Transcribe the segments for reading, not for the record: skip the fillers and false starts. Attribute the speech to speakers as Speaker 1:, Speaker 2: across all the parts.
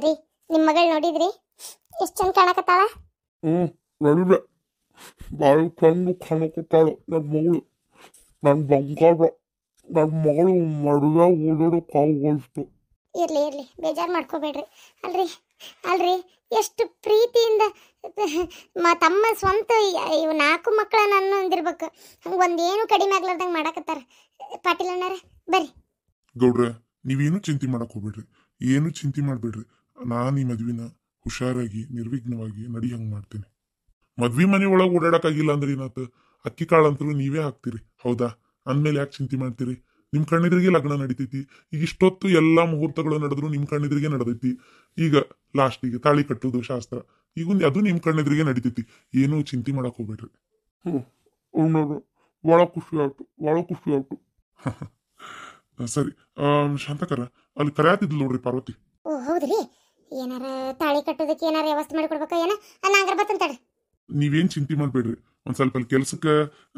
Speaker 1: ರೀ ನಿಮ್ಮ ಮಗಳು ನೋಡಿದ್ರಿ ಎಷ್ಟು ಚಂದ ಕಾಣಕತ್ತಾಳ.
Speaker 2: ನೋಡಿದೆ ಭಾಳ ಚಂದ ಕಾಣಕತ್ತಾಳ ನನ್ನ ಮಗಳು. ನನ್ನ ಬಂಗಾರ ನನ್ನ ಮಗಳು ಮದುವೆ ಓಡಾಡೋಕ್ಕಾಗೋಷ್ಟು.
Speaker 1: ಇರ್ಲಿ ಇರ್ಲಿ ಬೇಜಾರು ಮಾಡ್ಕೋಬೇಡ್ರಿ. ಅಲ್ರಿ ಅಲ್ರಿ ಎಷ್ಟು ಪ್ರೀತಿಯಿಂದ ತಮ್ಮ ಸ್ವಂತ ಇವು 4 ಮಕ್ಕಳ ನನ್ನ ಅಂದಿರ್ಬೇಕು. ಹಂಗೆ ಒಂದೇನು ಕಡಿಮೆ ಆಗ್ಲಾರ್ದಂಗೆ ಮಾಡಕತ್ತಾರ. ಪಾಟೀಲ್ ಅಣ್ಣಾರ ಬರ್ರಿ.
Speaker 2: ಗೌಡ್ರೆ ನೀವೇನು ಚಿಂತೆ ಮಾಡಕ್ ಹೋಗ್ಬೇಡ್ರಿ, ಏನು ಚಿಂತೆ ಮಾಡಬೇಡ್ರಿ. ನಾನು ಈ ಮದ್ವಿನ ಹುಷಾರಾಗಿ ನಿರ್ವಿಘ್ನವಾಗಿ ನಡಿ ಹಂಗೆ ಮಾಡ್ತೇನೆ. ಮದ್ವಿ ಮನೆ ಒಳಗೆ ಓಡಾಡಕ್ಕಾಗಿಲ್ಲ ಅಂದ್ರೆ ಏನಾಯ್ತು, ಅಕ್ಕಿ ಕಾಳಂತರೂ ನೀವೇ ಹಾಕ್ತೀರಿ ಹೌದಾ? ಅಂದಮೇಲೆ ಯಾಕೆ ಚಿಂತೆ ಮಾಡ್ತೀರಿ? ನಿಮ್ಮ ಕಣ್ಣೆದುರಿಗೆ ಲಗ್ನ ನಡಿತೈತಿ. ಈಗ ಇಷ್ಟೊತ್ತು ಎಲ್ಲ ಮುಹೂರ್ತಗಳು ನಡೆದ್ರು ನಿಮ್ಮ ಕಣ್ಣೆದುರಿಗೆ ನಡೆದೈತಿ. ಈಗ ಲಾಸ್ಟಿಗೆ ತಾಳಿ ಕಟ್ಟುವುದು ಶಾಸ್ತ್ರ, ಈಗ ಅದು ನಿಮ್ಮ ಕಣ್ಣೆದುರಿಗೆ ನಡಿತೈತಿ. ಏನೂ ಚಿಂತೆ ಮಾಡಕ್ ಹೋಗ್ಬೇಡ್ರಿ. ಭಾಳ ಖುಷಿ ಆಯ್ತು. ಸರಿ ಶಾಂತಕರ ಅಲ್ಲಿ ಕರೆಯಾತಿದ್ಲು ನೋಡ್ರಿ ಪಾರ್ವತಿ.
Speaker 1: ಓ ಹೌದ್ರಿ, ಏನಾರ ತಾಳಿ ಕಟ್ಟೋದಕ್ಕೆ ಏನಾರ ವ್ಯವಸ್ಥೆ ಮಾಡಿ ಕೊಡ್ಬೇಕಾ ಏನ? ನಂಗಾರ ಬರ್ತಂತಾಳೆ.
Speaker 2: ನೀವೇನ್ ಚಿಂತೆ ಮಾಡ್ಬೇಡ್ರಿ, ಒಂದ್ ಸ್ವಲ್ಪ ಅಲ್ಲಿ ಕೆಲ್ಸಕ್ಕೆ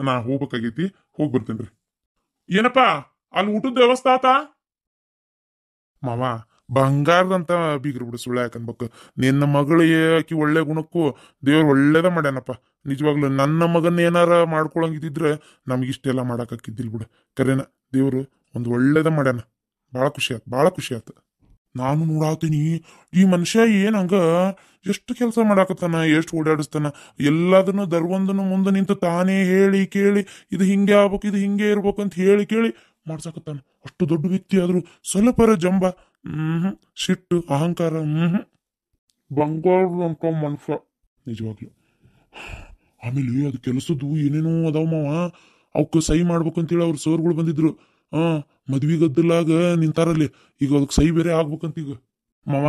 Speaker 2: ನಾ ಹೋಗ್ಬೇಕಾಗೈತಿ, ಹೋಗಿ ಬರ್ತೇನ್ರಿ. ಏನಪ್ಪಾ ಅಲ್ಲಿ ಊಟದ ವ್ಯವಸ್ಥೆ ಆತಾ? ಮಾವ ಬಂಗಾರದಂತ ಬೀಗ್ರ ಬಿಡು, ಸುಳ್ಳ ಯಾಕನ್ಬೇಕು. ನಿನ್ನ ಮಗಳಿಗೆ ಆಕಿ ಒಳ್ಳೆ ಗುಣಕ್ಕೂ ದೇವ್ರು ಒಳ್ಳೇದ ಮಾಡ್ಯಾನಪ್ಪ. ನಿಜವಾಗ್ಲು ನನ್ನ ಮಗನ್ನ ಏನಾರ ಮಾಡ್ಕೊಳಂಗಿದ್ರೆ ನಮ್ಗಿಷ್ಟೆಲ್ಲ ಮಾಡಾಕಿದ್ದಿಲ್ ಬಿಡು. ಕರೆನ ದೇವ್ರು ಒಂದು ಒಳ್ಳೇದ ಮಾಡ್ಯಾನ. ಭಾಳ ಖುಷಿ ಆಯ್ತು. ನಾನು ನೋಡಾತೀನಿ ಈ ಮನುಷ್ಯ ಏನ್ ಹಂಗ ಎಷ್ಟು ಕೆಲಸ ಮಾಡಾಕತ್ತಾನ, ಎಷ್ಟು ಓಡಾಡಿಸ್ತಾನ. ಎಲ್ಲದನ್ನು ದರ್ವೊಂದನ್ನು ಮುಂದೆ ನಿಂತು ತಾನೇ ಹೇಳಿ ಕೇಳಿ ಇದು ಹಿಂಗೆ ಆಗ್ಬೇಕು, ಇದು ಹಿಂಗೆ ಇರ್ಬೇಕು ಅಂತ ಹೇಳಿ ಕೇಳಿ ಮಾಡ್ಸಾಕತ್ತಾನ. ಅಷ್ಟು ದೊಡ್ಡ ವ್ಯಕ್ತಿ ಆದ್ರೂ ಸ್ವಲ್ಪರ ಜಂಬ, ಸಿಟ್ಟು, ಅಹಂಕಾರ, ಬಂಗಾರದಂತ ಮನುಷ್ಯ ನಿಜವಾಗ್ಲು. ಆಮೇಲೆ ಅದು ಕೆಲಸದ್ದು ಏನೇನೋ ಅದಾವ ಮಾವ, ಅವಕ್ಕೆ ಸಹಿ ಮಾಡ್ಬೇಕಂತೇಳಿ ಅವ್ರ ಸರ್ಗಳು ಬಂದಿದ್ರು. ಮದ್ವಿ ಗದ್ದಲಾಗ ನಿಂತಾರಲ್ಲಿ, ಈಗ ಅದಕ್ಕೆ ಸಹಿ ಬೇರೆ ಆಗ್ಬೇಕಂತ. ಈಗ ಮಾವ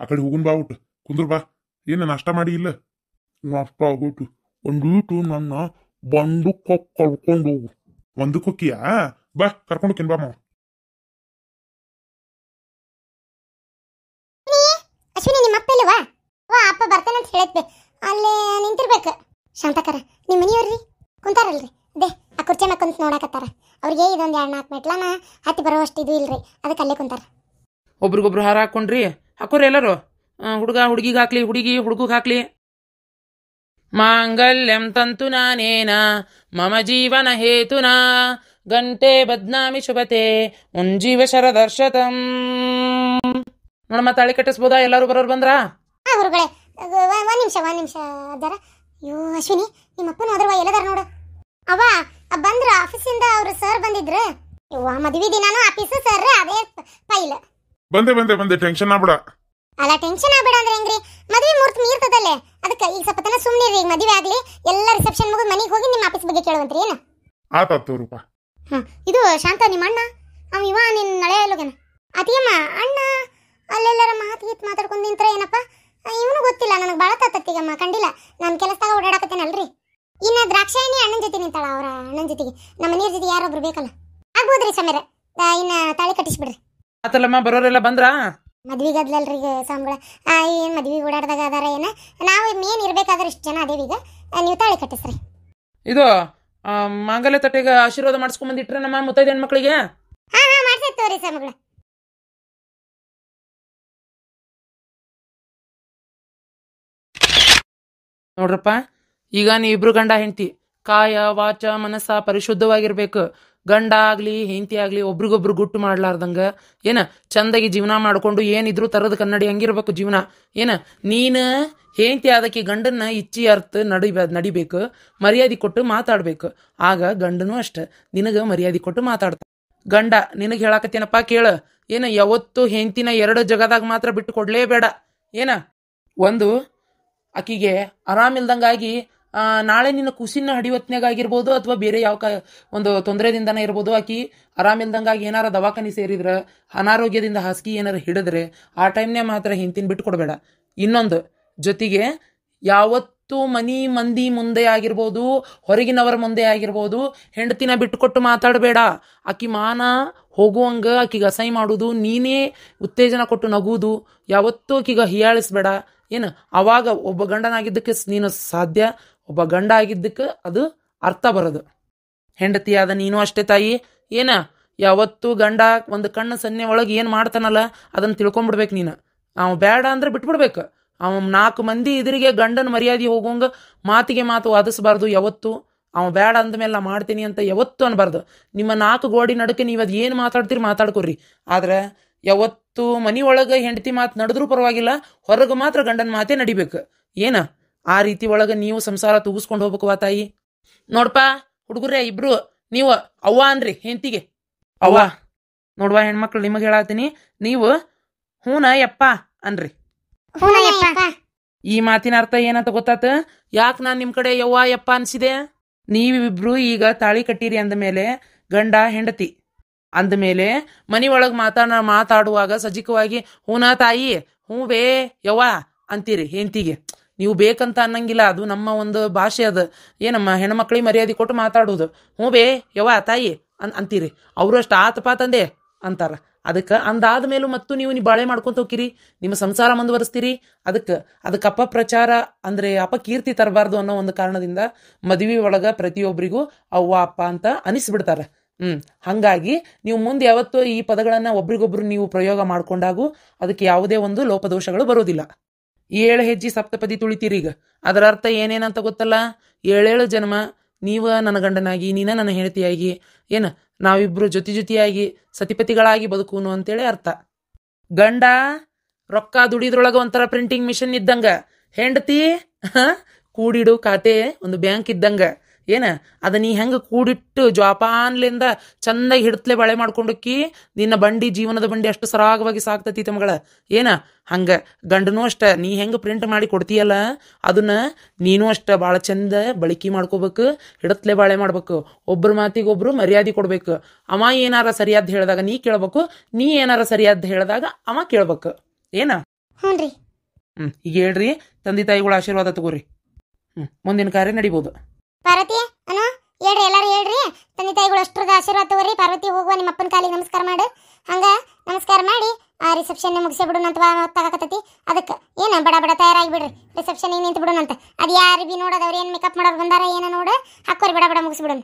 Speaker 2: ಆ ಕಡೆ ಹೋಗುನ್ ಬಾ, ಊಟ ಕುಂದ್ರ ಬಾ. ಏನ ನಾಷ್ಟ ಮಾಡಿ ಇಲ್ಲ? ನಾಷ್ಟ ಆಗೋಟು. ಒಂದೀಟು ನನ್ನ ಬಂದಕ್ಕೆ ಕರ್ಕೊಂಡು ಹೋಗು. ಒಂದಕ್ಕೆ ಹೋಗಿಯಾ? ಬಾ ಕರ್ಕೊಂಡು ಹೋಗ್ತೀನಿ ಬಾ ಮಾವ.
Speaker 1: ಅಶ್ವಿನಿ ನಿಮ್ಮ ಅಪ್ಪ ಇಲ್ಲವಾ? ಅಪ್ಪ ಬರ್ತಾನೆ ಅಂತ ಹೇಳತ್ವೆ, ಅಲ್ಲೇ ನಿಂತಿರ್ಬೇಕು. ಶಾಂತಕರ ನಿಮ್ಮ ಮನೆಯವ್ರಿ ಕುಂತಾರಲ್ರಿ, ದೇ ಆ ಕುರ್ಚಿ ಮ್ಯಾಗ ಕುಂತ ನೋಡಕತ್ತಾರ. ಅವ್ರಿಗೆ ಇದೊಂದು 2-4 ಮೆಟ್ಲನ ಹತ್ತಿ ಬರೋವಷ್ಟು ಇದು ಇಲ್ರಿ, ಅದಕ್ಕೆ ಅಲ್ಲೇ ಕುಂತಾರ.
Speaker 3: ಒಬ್ರಿಗೊಬ್ರು ಹಾರ ಹಾಕೊಂಡ್ರಿ, ಹಾಕೋರಿ ಎಲ್ಲರೂ. ಹುಡುಗ ಹುಡುಗಿಗೆ ಹಾಕ್ಲಿ, ಹುಡುಗಿ ಹುಡುಗಗೆ ಹಾಕ್ಲಿ. ಮಾಂಗಲ್ಯಂ ತಂತು ನಾನೇನ ಮಮ ಜೀವನ ಹೇತುನಾ ಗಂಟೆ ಬದ್ನಾಮಿ ಶುಭತೆ ಮುಂಜೀವ ಶರದರ್ಶತಂ. ನೋಡಮ್ಮ ತಾಳಿ ಕಟ್ಟಿಸ್ಬೋದಾ? ಎಲ್ಲರೂ ಬರೋರು ಬಂದ್ರಾ?
Speaker 1: ಗುರುಗಳೇ ಒಂದ್ ನಿಮಿಷ ಅದಾರ. ಅಯ್ಯೋ ಅಶ್ವಿನಿ ನಿಮ್ಮ ಅಪ್ಪನ ಹೋದ್ರವ, ಎಲ್ಲದಾರ ನೋಡು. ಅವ ಬಂದ್ರ ಆಫೀಸಿಂದ ಅವ್ರ ಸರ್ ಬಂದಿದ್ರು. ಮದ್ವಿ ದಿನಾನು ಆಫೀಸ್ ಸರ್ ಅದೇ ಫೈಲ್.
Speaker 2: ಬಂದೆ ಟೆನ್ಷನ್ ಆಗ್ಬೇಡ.
Speaker 1: ಅಲ್ಲ ಟೆನ್ಷನ್ ಆಗ್ಬೇಡ ಅಂದ್ರೆ ಹೆಂಗ್ರಿ, ಮದ್ವೆ ಮುಹೂರ್ತ ಮೀರ್ತದಲ್ಲೇ, ಅದಕ್ಕೆ ಈಗ ಸ್ವಲ್ಪ ತನ ಸುಮ್ಮನೆ ಈಗ ಮದ್ವೆ ಆಗ್ಲಿ, ಎಲ್ಲ ರಿಸೆಪ್ಷನ್ ಮುಗಿದು ಮನೆಗೆ ಹೋಗಿ ನಿಮ್ಮ ಆಫೀಸ್ ಬಗ್ಗೆ ಕೇಳುವಂತ್ರಿ ಏನು?
Speaker 2: ಆತಾತು ರೂಪ.
Speaker 1: ಇದು ಶಾಂತ ನಿಮ್ಮ ಅಣ್ಣ, ಇವ ನಿನ್ನ ನಳೆ ಎಲ್ಲೋಗೇನ? ಅತಿಯಮ್ಮ ಅಣ್ಣ ಅಲ್ಲೆಲ್ಲರ ಮಾತಾಡ್ಕೊಂಡು ನಿಂತ್ರ ಏನಪ್ಪ? ಇವನು ಗೊತ್ತಿಲ್ಲ ನನಗೆ, ಭಾಳ ತತ್ತತ್ತೀಗಮ್ಮ ಕಂಡಿಲ್ಲ. ನಾನು ಕೆಲಸದಾಗ ಓಡಾಡಕತ್ತೇನಲ್ರಿ. ಇನ್ನು ದ್ರಾಕ್ಷಾಯಣಿ ಅಣ್ಣನ ಜೊತೆ ನಿಂತಾಳ, ಅವರ ಅಣ್ಣನ ಜೊತೆಗೆ ನಮ್ಮ ಮನೆಯವ್ರ ಜೊತೆ ಯಾರೊಬ್ರು ಬೇಕಲ್ಲ. ಆಗ್ಬೋದ್ರಿ ಸಮೀರ, ಇನ್ನ ತಾಳಿ ಕಟ್ಟಿಸ್ಬಿಡ್ರಿ.
Speaker 3: ಆತಲ್ಲಮ್ಮ, ಬರೋರೆಲ್ಲ ಬಂದ್ರಾ?
Speaker 1: ಮದ್ವಿ ಗದ್ಲಲ್ರಿ ಸಾಮ್ಗಳ, ಏನ್ ಮದ್ವಿ ಓಡಾಡ್ದಾಗ ಅದಾರ ಏನ? ನಾವು ಮೇನ್ ಇರ್ಬೇಕಾದ್ರೆ ಇಷ್ಟು ಜನ ಅದೇವೀಗ, ನೀವು ತಾಳಿ ಕಟ್ಟಿಸ್ರಿ.
Speaker 3: ಇದು ಮಾಂಗಲ್ಯ ತಟ್ಟೆಗೆ ಆಶೀರ್ವಾದ ಮಾಡಿಸ್ಕೊಂಡ್ ಬಂದಿಟ್ರೆ ನಮ್ಮ ಮುತ್ತೈದೆ ಹೆಣ್ಮಕ್ಳಿಗೆ.
Speaker 1: ಹಾ ಮಾಡ್ಸೈತೆ ತೋರಿ ಸಾಮ್ಗಳ.
Speaker 3: ನೋಡ್ರಪ್ಪ, ಈಗ ನೀವಿಬ್ರು ಗಂಡ ಹೆಂಡತಿ, ಕಾಯ ವಾಚ ಮನಸ್ಸ ಪರಿಶುದ್ಧವಾಗಿರ್ಬೇಕು. ಗಂಡ ಆಗ್ಲಿ ಹೆಂಡತಿ ಆಗ್ಲಿ ಒಬ್ರಿಗೊಬ್ರು ಗುಟ್ಟು ಮಾಡ್ಲಾರ್ದಂಗ ಏನ ಚಂದಾಗಿ ಜೀವನ ಮಾಡ್ಕೊಂಡು ಏನಿದ್ರು ತರದ ಕನ್ನಡಿ ಹಂಗಿರ್ಬೇಕು ಜೀವನ. ಏನ ನೀನು ಹೆಂಡತಿ ಆದಕ್ಕೆ ಗಂಡನ್ನ ಇಚ್ಚಿ ಅರ್ಥ ನಡಿಬೇಕು, ಮರ್ಯಾದೆ ಕೊಟ್ಟು ಮಾತಾಡ್ಬೇಕು. ಆಗ ಗಂಡನೂ ಅಷ್ಟ ನಿನಗ ಮರ್ಯಾದೆ ಕೊಟ್ಟು ಮಾತಾಡ್ತ. ಗಂಡ ನಿನಗೆ ಹೇಳಾಕತ್ತೇನಪ್ಪ ಕೇಳ, ಏನ ಯಾವತ್ತು ಹೆಂಡತಿನ 2 ಜಗದಾಗ ಮಾತ್ರ ಬಿಟ್ಟು ಕೊಡ್ಲೇಬೇಡ. ಏನ ಒಂದು ಆಕಿಗೆ ಆರಾಮಿಲ್ದಂಗಾಗಿ ನಾಳೆ ನಿನ್ನ ಕುಸಿನ ಹಡಿವತ್ನಾಗಿರ್ಬೋದು, ಅಥವಾ ಬೇರೆ ಯಾವ ಒಂದು ತೊಂದರೆದಿಂದನೇ ಇರ್ಬೋದು. ಆಕಿ ಆರಾಮಿಲ್ದಂಗಾಗಿ ಏನಾರ ದವಾಖಾನಿ ಸೇರಿದ್ರೆ, ಅನಾರೋಗ್ಯದಿಂದ ಹಾಸಿಗೆ ಏನಾರ ಹಿಡಿದ್ರೆ ಆ ಟೈಮ್ನೇ ಮಾತ್ರ ಹೆಂಡತಿನ ಬಿಟ್ಟು ಕೊಡಬೇಡ. ಇನ್ನೊಂದು ಜೊತೆಗೆ ಯಾವತ್ತು ಮಂದಿ ಮುಂದೆ ಆಗಿರ್ಬೋದು, ಹೊರಗಿನವರ ಮುಂದೆ ಆಗಿರ್ಬೋದು ಹೆಂಡತಿನ ಬಿಟ್ಟುಕೊಟ್ಟು ಮಾತಾಡಬೇಡ. ಆಕಿ ಮಾನ ಹೋಗುವಂಗ ಆಕಿಗೆ ಅಸಹ್ಯ ಮಾಡೋದು, ನೀನೇ ಉತ್ತೇಜನ ಕೊಟ್ಟು ನಗುವುದು, ಯಾವತ್ತೂ ಆಕಿಗೆ ಹೀಯಾಳಿಸ್ಬೇಡ. ಏನು ಅವಾಗ ಒಬ್ಬ ಗಂಡನಾಗಿದ್ದಕ್ಕೆ ನೀನು ಸಾಧ್ಯ, ಒಬ್ಬ ಗಂಡ ಆಗಿದ್ದಕ್ಕೆ ಅದು ಅರ್ಥ ಬರೋದು. ಹೆಂಡತಿಯಾದ ನೀನು ಅಷ್ಟೇ ತಾಯಿ. ಏನ ಯಾವತ್ತೂ ಗಂಡ ಒಂದು ಕಣ್ಣು ಸನ್ನೆ ಒಳಗೆ ಏನು ಮಾಡ್ತಾನಲ್ಲ ಅದನ್ನು ತಿಳ್ಕೊಂಬಿಡ್ಬೇಕು ನೀನು. ಅವ ಬೇಡ ಅಂದ್ರೆ ಬಿಟ್ಬಿಡ್ಬೇಕು. ಅವ 4 ಮಂದಿ ಎದುರಿಗೆ ಗಂಡನ ಮರ್ಯಾದೆ ಹೋಗೋಂಗ ಮಾತಿಗೆ ಮಾತು ವಾದಿಸಬಾರ್ದು ಯಾವತ್ತು. ಅವ ಬೇಡ ಅಂದಮೇಲೆ ನಾ ಮಾಡ್ತೀನಿ ಅಂತ ಯಾವತ್ತು ಅನ್ಬಾರ್ದು. ನಿಮ್ಮ 4 ಗೋಡಿ ನಡುಕೆ ನೀವು ಅದು ಏನು ಮಾತಾಡ್ತೀರಿ ಮಾತಾಡ್ಕೊರಿ. ಆದ್ರೆ ಯಾವತ್ತು ಮನಿ ಒಳಗೆ ಹೆಂಡತಿ ಮಾತು ನಡೆದ್ರೂ ಪರವಾಗಿಲ್ಲ, ಹೊರಗೆ ಮಾತ್ರ ಗಂಡನ ಮಾತೇ ನಡಿಬೇಕು. ಏನ ಆ ರೀತಿ ಒಳಗೆ ನೀವು ಸಂಸಾರ ತೂಗಿಸ್ಕೊಂಡು ಹೋಗ್ಬೇಕು ತಾಯಿ. ನೋಡ್ಪಾ ಹುಡುಗರೇ ಇಬ್ರು ನೀವು ಅವ್ವ ಅನ್ರಿ ಹೆಂಡತಿಗೆ. ಅವ್ವ ನೋಡ್ವಾ ಹೆಣ್ಮಕ್ಳು ನಿಮಗೆ ಹೇಳತ್ತೀನಿ, ನೀವು ಹೂನ ಯಪ್ಪ ಅನ್ರಿ. ಈ ಮಾತಿನ ಅರ್ಥ ಏನಂತ ಗೊತ್ತಾತ? ಯಾಕೆ ನಾನು ನಿಮ್ಮ ಕಡೆ ಯವ್ವ ಯಪ್ಪ ಅನ್ಸಿದೆ? ನೀವಿಬ್ರು ಈಗ ತಾಳಿ ಕಟ್ಟಿರಿ ಅಂದಮೇಲೆ ಗಂಡ ಹೆಂಡತಿ ಅಂದಮೇಲೆ ಮನಿ ಒಳಗೆ ಮಾತಾಡುವಾಗ ಸಜಿಕವಾಗಿ ಹೂನ ತಾಯಿ ಹೂ ಬೇ ಯವ್ವ ಅಂತೀರಿ ಹೆಂಡತಿಗೆ. ನೀವು ಬೇಕಂತ ಅನ್ನಂಗಿಲ್ಲ, ಅದು ನಮ್ಮ ಒಂದು ಭಾಷೆ. ಅದು ಏನಮ್ಮ ಹೆಣ್ಮಕ್ಳಿಗೆ ಮರ್ಯಾದೆ ಕೊಟ್ಟು ಮಾತಾಡೋದು. ಹ್ಞೂ ಬೇ ಯವ್ವ ತಾಯಿ ಅಂತೀರಿ. ಅವರು ಅಷ್ಟು ಆತಪಾತಂದೆ ಅಂತಾರ. ಅದಕ್ಕೆ ಅಂದಾದ ಮೇಲೂ ಮತ್ತು ನೀವು ಬಾಳೆ ಮಾಡ್ಕೊಂತ ಹೋಗಿರಿ, ನಿಮ್ಮ ಸಂಸಾರ ಮುಂದುವರಿಸ್ತೀರಿ. ಅದಕ್ಕೆ ಅಪಪ್ರಚಾರ ಅಂದರೆ ಅಪಕೀರ್ತಿ ತರಬಾರ್ದು ಅನ್ನೋ ಒಂದು ಕಾರಣದಿಂದ ಮದುವೆ ಒಳಗೆ ಪ್ರತಿಯೊಬ್ಬರಿಗೂ ಅವ್ವ ಅಪ್ಪ ಅಂತ ಅನಿಸ್ಬಿಡ್ತಾರೆ. ಹಾಗಾಗಿ ನೀವು ಮುಂದೆ ಯಾವತ್ತೂ ಈ ಪದಗಳನ್ನು ಒಬ್ರಿಗೊಬ್ರು ನೀವು ಪ್ರಯೋಗ ಮಾಡ್ಕೊಂಡಾಗೂ ಅದಕ್ಕೆ ಯಾವುದೇ ಒಂದು ಲೋಪದೋಷಗಳು ಬರೋದಿಲ್ಲ. 7 ಹೆಜ್ಜೆ ಸಪ್ತಪದಿ ತುಳಿತೀರಿ. ಈಗ ಅದರ ಅರ್ಥ ಏನೇನಂತ ಗೊತ್ತಲ್ಲ? 7 ಜನ್ಮ ನೀವು ನನ್ನ ಗಂಡನಾಗಿ, ನೀನ ನನ್ನ ಹೆಂಡತಿಯಾಗಿ, ನಾವಿಬ್ರು ಜೊತೆಯಾಗಿ ಸತಿಪತಿಗಳಾಗಿ ಬದುಕುನು ಅಂತೇಳಿ ಅರ್ಥ. ಗಂಡ ರೊಕ್ಕ ದುಡಿದ್ರೊಳಗೆ ಒಂಥರ ಪ್ರಿಂಟಿಂಗ್ ಮಿಷನ್ ಇದ್ದಂಗ, ಹೆಂಡತಿ ಕೂಡಿಡು ಖಾತೆ ಒಂದು ಬ್ಯಾಂಕ್ ಇದ್ದಂಗ. ಅದ ನೀ ಹೆಂಗೆ ಕೂಡಿಟ್ಟು ಜೋಪಾನ್ಲಿಂದ ಚಂದಾಗಿ ಹಿಡ್ತಲೆ ಬಳೆ ಮಾಡ್ಕೊಂಡೋಕ್ಕಿ ನಿನ್ನ ಬಂಡಿ, ಜೀವನದ ಬಂಡಿ ಅಷ್ಟು ಸರಾಗವಾಗಿ ಸಾಕ್ತತಿ ತಮಗಳ. ಹಂಗೆ ಗಂಡನೂ ಅಷ್ಟ ನೀ ಹೆಂಗೆ ಪ್ರಿಂಟ್ ಮಾಡಿ ಕೊಡ್ತೀಯಲ್ಲ ಅದನ್ನ ನೀನು ಅಷ್ಟ ಭಾಳ ಚಂದ ಬಳಕೆ ಮಾಡ್ಕೋಬೇಕು, ಹಿಡತ್ಲೆ ಬಾಳೆ ಮಾಡ್ಬೇಕು. ಒಬ್ರ ಮಾತಿಗೊಬ್ರು ಮರ್ಯಾದೆ ಕೊಡ್ಬೇಕು. ಅವ ಏನಾರ ಸರಿಯಾದ ಹೇಳಿದಾಗ ನೀ ಕೇಳ್ಬೇಕು, ನೀ ಏನಾರ ಸರಿಯಾದ ಹೇಳಿದಾಗ ಅವ ಕೇಳ್ಬೇಕು.
Speaker 1: ಹ್ಞೂನ್ರಿ.
Speaker 3: ಈಗ ಹೇಳ್ರಿ, ತಂದೆ ತಾಯಿಗಳ ಆಶೀರ್ವಾದ ತಗೋರಿ. ಮುಂದಿನ ಕಾರ್ಯ ನಡಿಬೋದು.
Speaker 1: ಪಾರ್ವತಿ ಅನು ಹೇಳ್ರಿ, ಎಲ್ಲಾರು ಹೇಳ್ರಿ, ತಂದೆ ತಾಯಿಗಳು ಅಷ್ಟ್ರದ ಆಶೀರ್ವಾದ ತಗೋರಿ. ಪಾರ್ವತಿ ಹೋಗುವ ನಿಮ್ಮ ಅಪ್ಪನ ಕಾಲಿಗೆ ನಮಸ್ಕಾರ ಮಾಡು. ಹಂಗ ನಮಸ್ಕಾರ ಮಾಡಿ ಆ ರಿಸೆಪ್ಷನ್ ಮುಗಿಸಿ ಬಿಡೋಣ ಅಂತ ತಾಕತ್ತೈತಿ. ಅದಕ್ಕೆ ಬಡ ಬಡ ತಯಾರಾಗಿ ಬಿಡ್ರಿ, ರಿಸೆಪ್ಷನ್ ನಿಂತು ಬಿಡೋಣ ಅಂತ. ಅದು ಯಾರು ಬಿ ನೋಡೋದವ್ರು ಏನು ಮೇಕಪ್ ಮಾಡೋರು ಬಂದಾರ ಏನೋ ನೋಡು, ಹಾಕೋರಿ ಬಡ ಬಡ ಮುಗಿಸ್ಬಿಡೋಣ.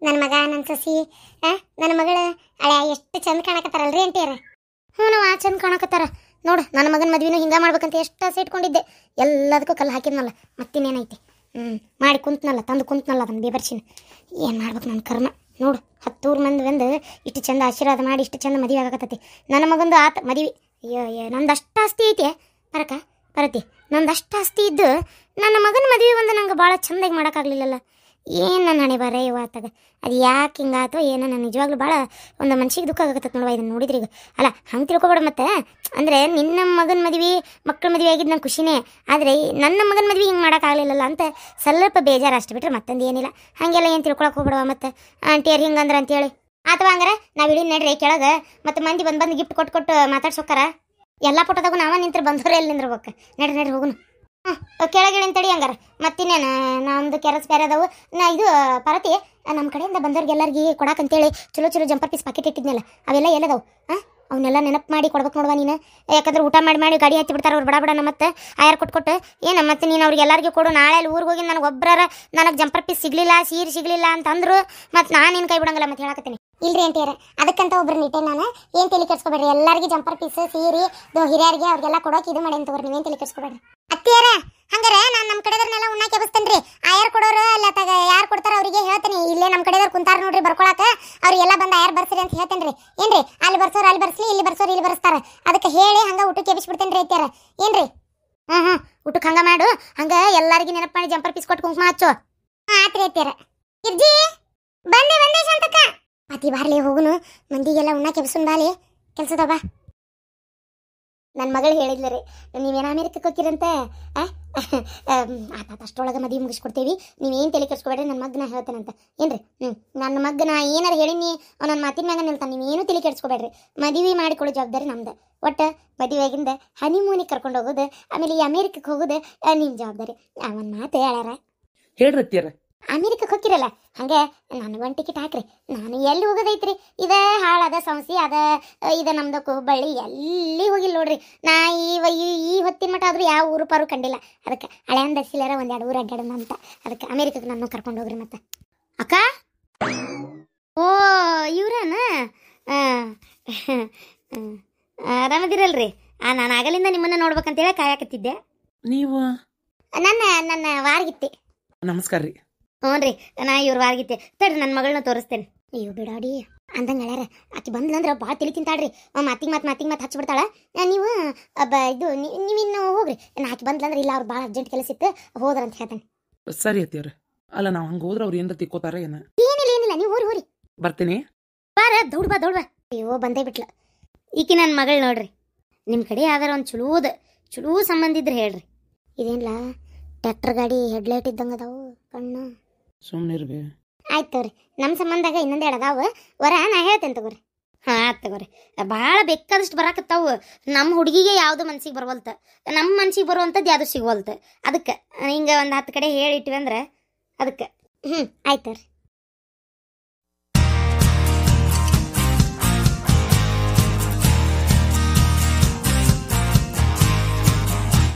Speaker 1: ನನ್ನ ಮಗ, ನನ್ನ ಸಸಿ, ನನ್ನ ಮಗಳು ಹಳೆ ಎಷ್ಟು ಚಂದ ಕಾಣಕತ್ತಾರಲ್ರಿ ಅಂತೀರ? ಹ್ಞೂ ಚಂದ ಕಾಣಕತ್ತಾರ ನೋಡು. ನನ್ನ ಮಗನ ಮದ್ವಿನೂ ಹಿಂಗೆ ಮಾಡ್ಬೇಕಂತ ಎಷ್ಟು ಆಸೆ ಇಟ್ಕೊಂಡಿದ್ದೆ. ಎಲ್ಲದಕ್ಕೂ ಕಲ್ಲು ಹಾಕಿದ್ನಲ್ಲ, ಮತ್ತಿನ್ನೇನೈತಿ? ಮಾಡಿ ಕುಂತ್ನಲ್ಲ, ತಂದು ಕುಂತ್ನಲ್ಲ ಅದನ್ನು ಬೇಬರ್ಸಿನ. ಏನು ಮಾಡ್ಬೇಕು ನನ್ನ ಕರ್ಮ ನೋಡು. 10 ಮಂದಿ ಬಂದು ಇಷ್ಟು ಚಂದ ಆಶೀರ್ವಾದ ಮಾಡಿ ಇಷ್ಟು ಚಂದ ಮದುವೆ ಆಗಕತ್ತೈತಿ. ನನ್ನ ಮಗಂದು ಆತ ಮದುವೆ. ನಂದು ಅಷ್ಟು ಆಸ್ತಿ ಐತೆ ಪರತಿ, ನಂದು ಅಷ್ಟು ಆಸ್ತಿ ಇದ್ದು ನನ್ನ ಮಗನ ಮದುವೆ ಒಂದು ನಂಗೆ ಭಾಳ ಚಂದಾಗಿ ಮಾಡೋಕ್ಕಾಗಲಿಲ್ಲಲ್ಲ. ಏನು ನನ್ನ ಹಣೆ ಬರ ಇವತ್ತಾಗ ಅದು ಯಾಕೆ ಹಿಂಗಾತೋ ಏನೋ. ನಾನು ನಿಜವಾಗ್ಲೂ ಭಾಳ ಒಂದು ಮನ್ಸಿಗೆ ದುಃಖ ಆಗತ್ತೈತೆ ನೋಡುವ ಇದನ್ನು ನೋಡಿದ್ರಿ. ಈಗ ಅಲ್ಲ ಹಂಗೆ ತಿಳ್ಕೊಬೇಡ. ಮತ್ತೆ ಅಂದರೆ ನಿನ್ನ ಮಗನ ಮದುವೆ, ಮಕ್ಕಳ ಮದುವೆ ಆಗಿದ್ದು ನಂಗೆ ಖುಷಿನೇ. ಆದರೆ ನನ್ನ ಮಗನ ಮದುವೆ ಹಿಂಗೆ ಮಾಡೋಕ್ಕಾಗಲಿಲ್ಲಲ್ಲ ಅಂತ ಸ್ವಲ್ಪ ಬೇಜಾರು ಅಷ್ಟು ಬಿಟ್ರೆ ಮತ್ತೊಂದು ಏನಿಲ್ಲ. ಹಾಗೆಲ್ಲ ಏನು ತಿಳ್ಕೊಳಕ್ಕೆ ಹೋಗ್ಬಿಡವ. ಮತ್ತು ಆಂಟಿಯರು ಹಿಂಗಂದ್ರೆ ಅಂತೇಳಿ ಅಥವಾ ಹಂಗಾರೆ ನಾವು ಇಡೀ ನಡ್ರಿ ಕೆಳಗೆ. ಮತ್ತು ಮಂದಿ ಬಂದು ಗಿಫ್ಟ್ ಕೊಟ್ಟು ಮಾತಾಡ್ಸೋಕ್ಕಾರ. ಎಲ್ಲ ಫೋಟೋದಾಗೂ ನಾವ ನಿಂತ್ರೆ ಬಂದವರೇ ಎಲ್ಲಿ ನಿಂದ್ರಬೇಕು. ನಡ್ರಿ ಹೋಗುನು. ಕೆಳಗಿಳಿನ ತಡಿ ಹಂಗಾರ. ಮತ್ತಿನ್ನೇನು ನಮ್ಮದು ಕೆರಸ್ ಬೇರೆ ಅದಾವು. ಇದು ಪಾರ್ವತಿ, ನಮ್ಮ ಕಡೆಯಿಂದ ಬಂದವ್ರಿಗೆಲ್ಲರಿಗೆ ಕೊಡಾಕಂತೇಳಿ ಚಲೋ ಜಂಪರ್ ಪೀಸ್ ಪಾಕೆಟ್ ಇಟ್ಟಿದ್ನಲ್ಲ, ಅವೆಲ್ಲ ಎಲ್ಲದವು? ಅವನ್ನೆಲ್ಲ ನೆನಪು ಮಾಡಿ ಕೊಡ್ಬೇಕು ನೋಡುವ ನೀನು. ಯಾಕಂದ್ರೆ ಊಟ ಮಾಡಿ ಗಾಡಿ ಹತ್ತಿ ಬಿಡ್ತಾರೆ ಅವ್ರು ಬಡ ಮತ್ತೆ ಆಯಾರು ಕೊಟ್ಟು ಮತ್ತೆ ನೀನು ಅವ್ರಿಗೆ ಎಲ್ಲರಿಗೂ ಕೊಡು. ನಾಳೆ ಅಲ್ಲಿ ಊರಿಗೆ ಹೋಗಿ ನನಗೆ ಜಂಪರ್ ಪೀಸ್ ಸಿಗಲಿಲ್ಲ, ಸೀರೆ ಸಿಗಲಿಲ್ಲ ಅಂತಂದ್ರು ಮತ್ತು ನಾನು ನಿನ್ನ ಕೈ ಬಿಡಂಗಿಲ್ಲ. ಮತ್ತೆ ಹೇಳಕತ್ತೀನಿ ಇಲ್ರಿ ಅಂತೀರ. ಅದಕ್ಕಂತ ಒಬ್ರು ನಿಟ್ಟೆ ನಾನು. ಏನು ತಲೆ ಕೆಡ್ಸ್ಕೊಬೇಡ್ರಿ. ಎಲ್ಲರಿಗೆ ಜಂಪರ್ ಪೀಸ್, ಸೀರೆ, ಹಿರಿಯರಿಗೆ ಅವ್ರಿಗೆಲ್ಲ ಕೊಡೋಕೆ ಇದು ಮಾಡಿ ಅಂತವ್ರಿ. ನೀವೇನು ತಲೆ ಕೆಡ್ಸ್ಕೊಬೇಡ್ರಿ ಅತ್ತಿಯಾರ. ಹಂಗಾರೆ ನಾನು ನಮ್ಮ ಕಡೆದವ್ರನ್ನೆಲ್ಲ ಉಣ್ಣಾಕೆ ಎಬ್ಸ್ತೇನ್ರಿ. ಆಯಾರು ಕೊಡೋರು ಅಲ್ಲ ತಗ ಯಾರು ಕೊಡ್ತಾರ ಅವರಿಗೆ ಹೇಳ್ತೀನಿ. ಇಲ್ಲೇ ನಮ್ಮ ಕಡೆದವ್ರು ಕುಂತಾರ ನೋಡ್ರಿ ಬರ್ಕೊಳಕ. ಅವ್ರಿಗೆಲ್ಲ ಬಂದು ಆಯಾರು ಬರ್ಸ್ರಿ ಅಂತ ಹೇಳ್ತೇನ್ರಿ. ಏನ್ರಿ ಅಲ್ಲಿ ಬರ್ಸೋರು ಅಲ್ಲಿ ಬರ್ಸ್ಲಿ, ಇಲ್ಲಿ ಬರ್ಸೋರು ಇಲ್ಲಿ ಬರ್ಸ್ತಾರ. ಅದಕ್ಕೆ ಹೇಳಿ ಹಂಗೆ ಊಟಕ್ಕೆ ಎಬ್ಬಿಸ್ಬಿಡ್ತೇನ್ರಿ ಅತ್ತಿಯಾರ. ಏನ್ರಿ? ಊಟಕ್ಕೆ ಹಂಗೆ ಮಾಡು. ಹಂಗೆ ಎಲ್ಲರಿಗೆ ನೆನಪು ಮಾಡಿ ಜಂಪರ್ ಪೀಸ್ ಕೊಟ್ಟು ಕುಂಕುಮ ಹಚ್ಚು. ಆತ್ರಿ ಅತ್ತಿಯಾರ. ಇರ್ಜಿ ಬಂದೆ ಶಾಂತಕ್ಕ. ಅತಿ ಬಾರ್ಲಿ ಹೋಗುನು. ಮಂದಿಗೆಲ್ಲ ಉಣ್ಣಾಕೆ ಎಬ್ಸುನ್ ಬಾಲಿ ಕೆಲ್ಸದ ಬಾ. ನನ್ನ ಮಗಳು ಹೇಳಿದ್ಲ ರೀ, ನೀವೇನು ಅಮೇರಿಕಕ್ಕೆ ಹೋಗಿರಂತೆ. ಅಷ್ಟರೊಳಗೆ ಮದುವೆ ಮುಗಿಸ್ಕೊಡ್ತೀವಿ, ನೀವೇನು ತಲೆ ಕೆಡ್ಸ್ಕೊಬೇಡ್ರಿ. ನನ್ನ ಮಗನ ಹೇಳ್ತೇನಂತ. ಏನ್ರಿ? ನನ್ನ ಮಗನ ಏನಾರು ಹೇಳಿನಿ ನನ್ನ ಮಾತಿನ ಮ್ಯಾಗ ನಿಲ್ತಾನೆ. ನೀವೇನು ತಲೆ ಕೆಡ್ಸ್ಕೊಬೇಡ್ರಿ. ಮದುವೆ ಮಾಡಿಕೊಳ್ಳೋ ಜವಾಬ್ದಾರಿ ನಮ್ದು. ಒಟ್ಟು ಮದುವೆಗಿಂದ ಹನಿಮೂನಿಗೆ ಕರ್ಕೊಂಡು ಹೋಗೋದು, ಆಮೇಲೆ ಈ ಅಮೇರಿಕಕ್ಕೆ ಹೋಗೋದು ನಿಮ್ಮ ಜವಾಬ್ದಾರಿ. ಒಂದು ಮಾತು ಹೇಳ್ಯಾರ.
Speaker 3: ಹೇಳ್ರತ್ತೀರ.
Speaker 1: ಅಮೇರಿಕಕ್ಕೆ ಹೋಗಿರಲ್ಲ, ಹಾಗೆ ನನಗೊಂದು ಟಿಕೆಟ್ ಹಾಕ್ರಿ. ನಾನು ಎಲ್ಲಿ ಹೋಗೋದೈತ್ರಿ? ಇದೇ ಹಾಳದ ಸಂಸ್ಥೆ ಅದ, ಇದು ನಮ್ದು ಹುಬ್ಬಳ್ಳಿ, ಎಲ್ಲಿ ಹೋಗಿಲ್ಲ ನೋಡ್ರಿ. ನಾ ಈ ಹೊತ್ತಿನ ಮಟ್ಟ ಆದ್ರೂ ಯಾವ ಊರು ಪಾರು ಕಂಡಿಲ್ಲ. ಅದಕ್ಕೆ ಹಳೆಯಂದ ಸಿಲರ 1-2 ಊರು ಅಡ್ಡಾಡೋಣ ಅಂತ. ಅದಕ್ಕೆ ಅಮೇರಿಕಕ್ಕೆ ನಾನು ಕರ್ಕೊಂಡು ಹೋಗ್ರಿ. ಮತ್ತೆ ಅಕ್ಕ, ಓ ಇವ್ರನ ಆರಾಮದಿರಲ್ರಿ? ನಾನು ಆಗಲಿಂದ ನಿಮ್ಮನ್ನ ನೋಡ್ಬೇಕಂತೇಳಿ ಕಾಯಕತ್ತಿದ್ದೆ.
Speaker 3: ನೀವು
Speaker 1: ನನ್ನ ನನ್ನ ವಾರ್ಗಿತ್ತಿ.
Speaker 3: ನಮಸ್ಕಾರ ರೀ.
Speaker 1: ಹ್ಞೂ ರೀ, ನಾ ಇವ್ರ ವಾರ್ಗಿತ್ತೆ. ತಡ್ರಿ ನನ್ನ ಮಗಳನ್ನ ತೋರಿಸ್ತೇನೆ. ಅಯ್ಯೋ ಬಿಡಾಡಿ ಅಂದಂಗೆ ಹೇಳ್ಯಾರ. ಆಕಿ ಬಂದ್ಲಂದ್ರೆ ಭಾಳ ತಿಳಿ ತಿಂತಾಳ್ರಿ. ಮಾತಿಗೆ ಮಾತು ಹಚ್ಚಿಬಿಡ್ತಾಳ. ನೀವು ಇದು ನೀವಿನ್ನು ಹೋಗ್ರಿ. ಆಕಿ ಬಂದ್ಲಂದ್ರೆ ಇಲ್ಲ, ಅವ್ರು ಭಾಳ ಅರ್ಜೆಂಟ್ ಕೆಲಸ ಇತ್ತು, ಹೋದ್ರಂತ ಹೇಳ್ತಾನೆ.
Speaker 3: ಸರಿ ಅತ್ತಿಯವ್ರ. ಅಲ್ಲ ನಾವು ಹಂಗೆ ಹೋದ್ರೆ ಅವ್ರು ಏನಾರ ತಿಕ್ಕೋತಾರ ಏನ?
Speaker 1: ಏನಿಲ್ಲ, ನೀವು ಹೋರಿ
Speaker 3: ಬರ್ತೀನಿ.
Speaker 1: ಬಾರ, ದೌಡ್ ಬಾ. ಅಯ್ಯೋ ಬಂದೇ ಬಿಟ್ಲ ಈಕಿ ನನ್ನ ಮಗಳು. ನೋಡ್ರಿ, ನಿಮ್ಮ ಕಡೆ ಯಾವ್ದಾರ ಒಂದು ಚಲೋ ಸಂಬಂಧ ಇದ್ರೆ ಹೇಳ್ರಿ. ಇದೇನಿಲ್ಲ ಟ್ರ್ಯಾಕ್ಟರ್ ಗಾಡಿ ಹೆಡ್ಲೈಟ್ ಇದ್ದಂಗೆ ಅದಾವು ಕಣ್ಣು.
Speaker 3: ಸುಮ್ಮನೆ ಇರ್ಬಿ.
Speaker 1: ಆಯ್ತು ತಗೋರಿ, ನಮ್ಮ ಸಂಬಂಧಾಗ ಇನ್ನೊಂದೆರಡು ಅದಾವ ವರ, ನಾ ಹೇಳ್ತೇನೆ ತಗೋರಿ. ಹಾಂ ತಗೋರಿ, ಭಾಳ ಬೇಕಾದಷ್ಟು ಬರಾಕತ್ತಾವು. ನಮ್ಮ ಹುಡುಗಿಗೆ ಯಾವುದು ಮನ್ಸಿಗೆ ಬರವಲ್ತ, ನಮ್ಮ ಮನ್ಸಿಗೆ ಬರುವಂಥದ್ದು ಯಾವುದು ಸಿಗವಲ್ತು. ಅದಕ್ಕೆ ಹಿಂಗೆ ಒಂದು 10 ಕಡೆ ಹೇಳಿಟ್ವಿ ಅಂದ್ರೆ ಅದಕ್ಕೆ. ಆಯ್ತು ತಗೋರಿ.